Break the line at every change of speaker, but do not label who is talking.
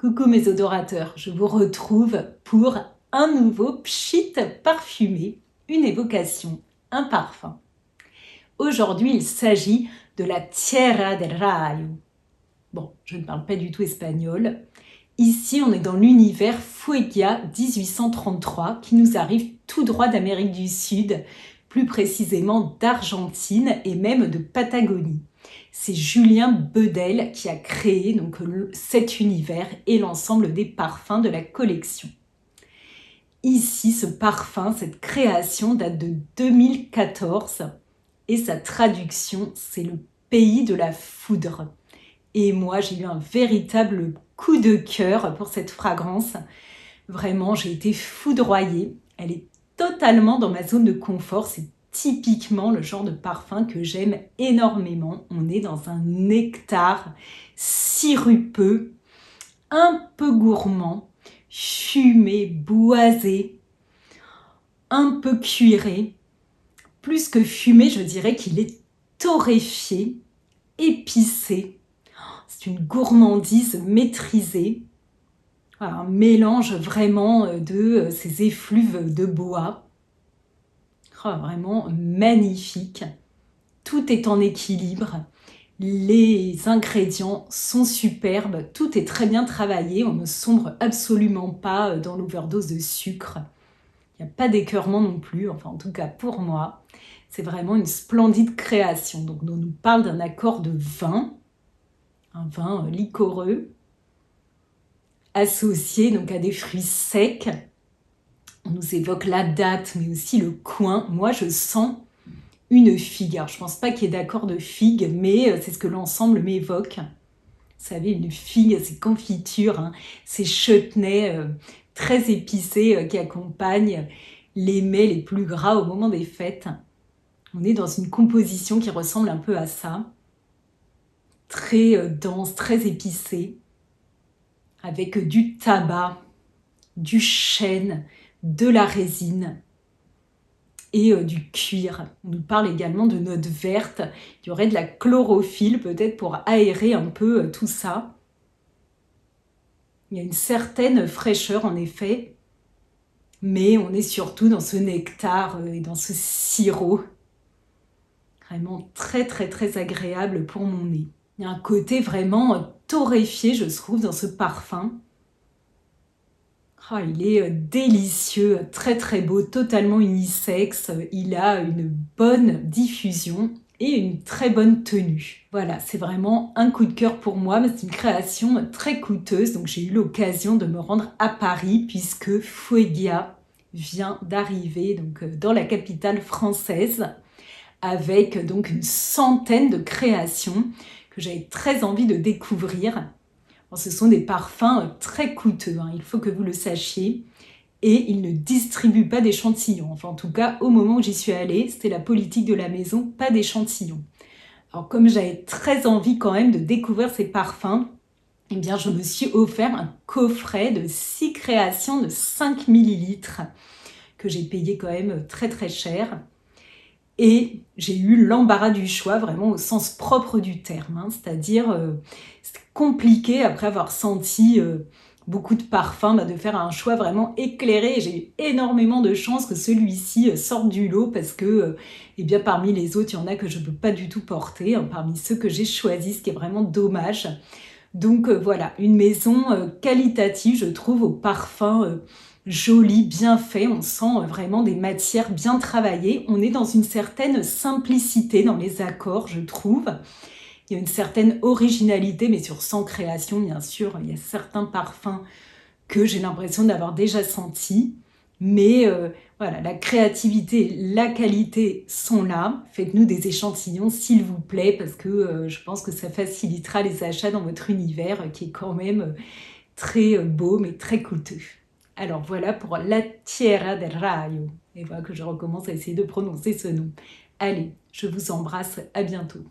Coucou mes odorateurs, je vous retrouve pour un nouveau pchit parfumé, une évocation, un parfum. Aujourd'hui, il s'agit de la Tierra del Rayo. Bon, je ne parle pas du tout espagnol. Ici, on est dans l'univers Fuegia 1833 qui nous arrive tout droit d'Amérique du Sud, plus précisément d'Argentine et même de Patagonie. C'est Julien Bedel qui a créé donc cet univers et l'ensemble des parfums de la collection. Ici, ce parfum, cette création date de 2014 et sa traduction, c'est le pays de la foudre. Et moi, j'ai eu un véritable coup de cœur pour cette fragrance. Vraiment, j'ai été foudroyée. Elle est totalement dans ma zone de confort. C'est typiquement le genre de parfum que j'aime énormément. On est dans un nectar sirupeux, un peu gourmand, fumé, boisé, un peu cuiré. Plus que fumé, je dirais qu'il est torréfié, épicé. C'est une gourmandise maîtrisée. Un mélange vraiment de ces effluves de bois. Vraiment magnifique. Tout est en équilibre. Les ingrédients sont superbes. Tout est très bien travaillé. On ne sombre absolument pas dans l'overdose de sucre. Il n'y a pas d'écœurement non plus. Enfin, en tout cas, pour moi, c'est vraiment une splendide création. Donc, on nous parle d'un accord de vin. Un vin liquoreux. Associé donc à des fruits secs. On nous évoque la date, mais aussi le coin. Moi, je sens une figue. Alors, je ne pense pas qu'il y ait d'accord de figue, mais c'est ce que l'ensemble m'évoque. Vous savez, une figue, ces confitures, ces chutneys très épicés qui accompagnent les mets les plus gras au moment des fêtes. On est dans une composition qui ressemble un peu à ça. Très dense, très épicée, avec du tabac, du chêne, de la résine et du cuir. On nous parle également de notes vertes. Il y aurait de la chlorophylle peut-être pour aérer un peu tout ça. Il y a une certaine fraîcheur en effet, mais on est surtout dans ce nectar et dans ce sirop. Vraiment très très très agréable pour mon nez. Il y a un côté vraiment torréfié, je trouve, dans ce parfum. Oh, il est délicieux, très très beau, totalement unisexe. Il a une bonne diffusion et une très bonne tenue. Voilà, c'est vraiment un coup de cœur pour moi, mais c'est une création très coûteuse. Donc j'ai eu l'occasion de me rendre à Paris puisque Fuegia vient d'arriver donc dans la capitale française avec donc une centaine de créations que j'avais très envie de découvrir. Ce sont des parfums très coûteux, il faut que vous le sachiez. Et ils ne distribuent pas d'échantillons. Enfin, en tout cas, au moment où j'y suis allée, c'était la politique de la maison, pas d'échantillons. Alors, comme j'avais très envie quand même de découvrir ces parfums, eh bien, je me suis offert un coffret de 6 créations de 5 millilitres que j'ai payé quand même très très cher. Et j'ai eu l'embarras du choix, vraiment au sens propre du terme. C'est-à-dire, c'est compliqué, après avoir senti beaucoup de parfums, de faire un choix vraiment éclairé. J'ai eu énormément de chance que celui-ci sorte du lot parce que, eh bien, parmi les autres, il y en a que je ne peux pas du tout porter. Parmi ceux que j'ai choisis, ce qui est vraiment dommage. Donc voilà, une maison qualitative, je trouve, aux parfums joli, bien fait, on sent vraiment des matières bien travaillées. On est dans une certaine simplicité dans les accords, je trouve. Il y a une certaine originalité, mais sur 100 créations, bien sûr. Il y a certains parfums que j'ai l'impression d'avoir déjà sentis. Mais voilà, la créativité, la qualité sont là. Faites-nous des échantillons, s'il vous plaît, parce que je pense que ça facilitera les achats dans votre univers, qui est quand même très beau, mais très coûteux. Alors voilà pour la Tierra del Rayo. Et voilà que je recommence à essayer de prononcer ce nom. Allez, je vous embrasse, à bientôt.